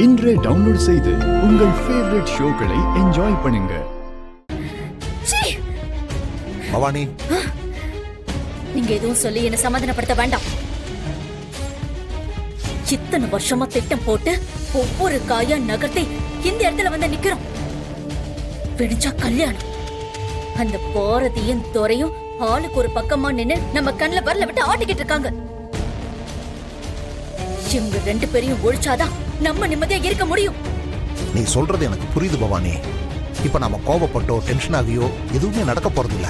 இன்றே டவுன்லோட் செய்து உங்கள் ஃபேவரட் ஷோக்களை என்ஜாய் பண்ணுங்க. பவானி, நீங்க எதுவும் சொல்லி என்ன சமாதானப்படுத்த வேண்டாம். இத்தனை வருஷமா திட்டம் போட்டு ஒவ்வொரு காயா நகர்த்தி இந்த இடத்துல வந்து நிக்கிறோம். விடிஞ்சா கல்யாணம். அந்த பாரதியும் துறையும் ஆளுக்கு ஒரு பக்கமா நின்னு நம்ம கண்ணுல வரல விட்டு ஆட்டிக்கிட்டு இருக்காங்க. இவங்க 2 பேரையும் ஒழிச்சாதான் நம்ம நிம்மதியா இருக்க முடியும். நீ சொல்றது எனக்கு புரியுது பவானி. இப்ப நம்ம கோபப்பட்டோ டென்ஷன் ஆகியோ எதுவுமே நடக்க போறது இல்ல.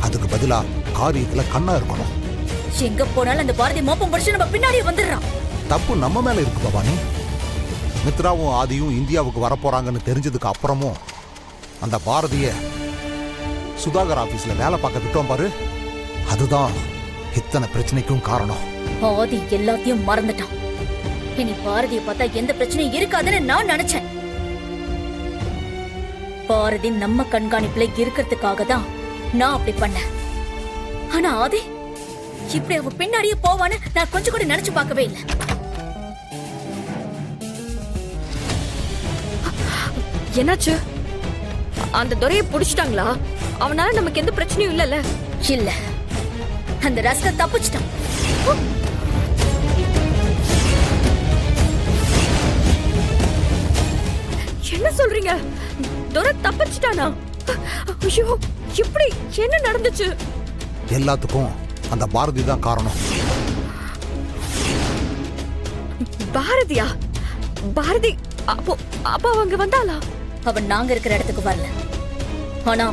அதுக்கு பதிலா காரியத்துல கண்ணா இருக்கணும். எங்க போனாலும் அந்த பாரதி மோப்பம் படிச்சு நம்ம பின்னாடியே வந்துடுறான். தப்பு நம்ம மேல இருக்கு பவானி. மித்ராவும் ஆதியும் இந்தியாவுக்கு வரப்போறாங்கன்னு தெரிஞ்சதுக்கு அப்புறமும் அந்த பாரதிய சுதாகர் ஆபீஸ்ல வேலை பார்க்க விட்டோம் பாரு, அதுதான் இத்தனை பிரச்சனைக்கும் காரணம். ஆதி எல்லாத்தையும் மறந்துட்டான். இனி பாரதியை பார்த்தா எந்த பிரச்சனையும் இருக்காதுன்னு நான் நினைச்சேன். பாரதி நம்ம கண்காணிப்புல இருக்கிறதுக்காக தான் நான் அப்படி பண்ணேன். ஆனா ஆதி இப்படி அவ பின்னாடியே போவான்னு நான் கொஞ்சம் கூட நினைச்சு பார்க்கவே இல்லை. என்னாச்சு? அந்த துரையை புடிச்சிட்டாங்களா? அவனால நமக்கு எந்த பிரச்சனையும் இல்லல்ல? இல்ல, அந்த ரஸ்கல் தப்பிச்சிட்டான். என்ன சொல்றீங்க? துரை தப்பிச்சிட்டானா? ஐயோ, இப்படி என்ன நடந்துச்சு? எல்லாத்துக்கும் அந்த பாரதி தான் காரணம். பாரதியா? பாரதி அப்போ அவங்க வந்தாளா? அவன் நாங்க இருக்கிற இடத்துக்கு வரல. ஆனா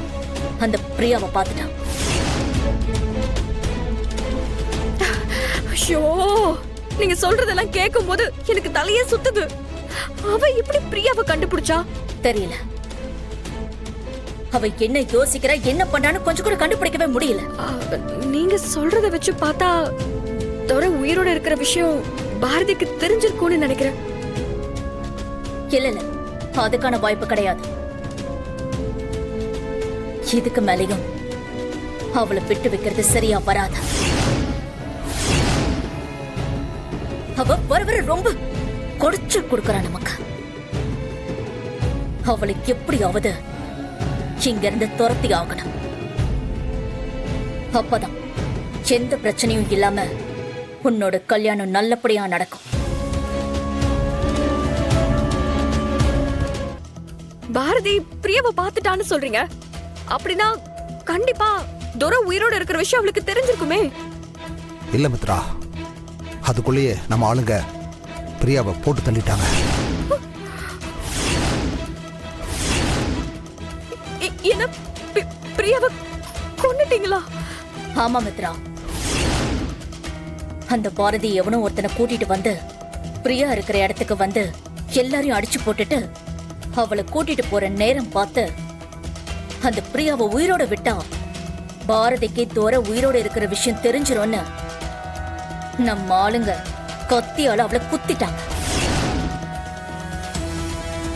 அந்த பிரியாவை பார்த்துட்டான். ஐயோ, நீங்க சொல்றதெல்லாம் கேட்கும் போது எனக்கு தலையே சுத்துது. அவ இப்படி பிரியாவை கண்டுபிடிச்சா? தெரியல. அவ என்ன யோசிக்கிறா, என்ன பண்ணான்னு கொஞ்சம் கூட கண்டுபிடிக்கவே முடியல. நீங்க சொல்றத வச்சு பார்த்தா துரை உயிரோட இருக்கிற விஷயம் பாரதிக்கு தெரிஞ்சிருக்கும்னு நினைக்கிறேன். இல்ல, அதுக்கான வாய்ப்பு கிடையாது. இதுக்கு மேலையும் அவளை விட்டு வைக்கிறது சரியா வராது. அவ வர ரொம்ப கொடுச்சு கொடுக்கறா நமக்கு. அவளை எப்படியாவது இங்க இருந்து துரத்தி ஆகணும். அப்பதான் எந்த பிரச்சனையும் இல்லாம உன்னோட கல்யாணம் நல்லபடியா நடக்கும். பாரதி பிரியாவை பார்த்துட்டான்னு சொல்றீங்க? அப்படின்னா கண்டிப்பா துரை உயிரோட இருக்கிற விஷயம் அவளுக்கு தெரிஞ்சிருக்குமே. இல்ல மித்ரா, அதுக்குள்ளேயே நம்ம ஆளுங்க பிரியாவை போட்டு தள்ளிட்டாங்க. என்ன, பிரியாவை கொன்னுட்டீங்களா? ஆமா மித்ரா, அந்த பாரதி எவனோ ஒருத்தனை கூட்டிட்டு வந்து பிரியா இருக்கிற இடத்துக்கு வந்து எல்லாரையும் அடிச்சு போட்டுட்டு அவளை கூட்டிட்டு போற நேரம் பார்த்து அந்த பிரியாவை உயிரோட விட்டா பாரதிக்கு தோற உயிரோட இருக்கிற விஷயம் தெரிஞ்சிரும்னு நம்ம ஆளுங்க கத்தியால அவளை குத்திட்டாங்க.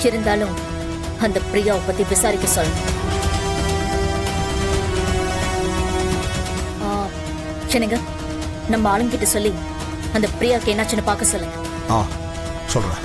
இருந்தாலும் அந்த பிரியாவை பத்தி விசாரிக்க சொல்லணும். என்னங்க, நம்ம ஆளுங்கிட்ட சொல்லி அந்த பிரியாவுக்கு என்னாச்சுன்னு பார்க்க சொல்லுங்க. சொல்றேன்.